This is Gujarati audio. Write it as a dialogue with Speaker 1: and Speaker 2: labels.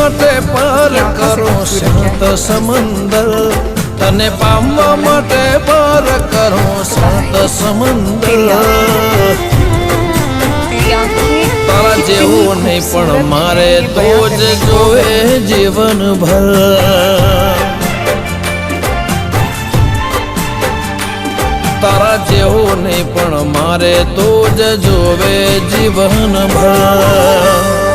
Speaker 1: માટે પાર કરો સંત સમંદર, તને પામવા માટે પાર કરો સંત સમંદર. તારા જેવો નહીં પણ મારે તો જ જોવે જીવન ભર. તારા જેવો નહીં પણ મારે તો જ જોવે જીવન ભર.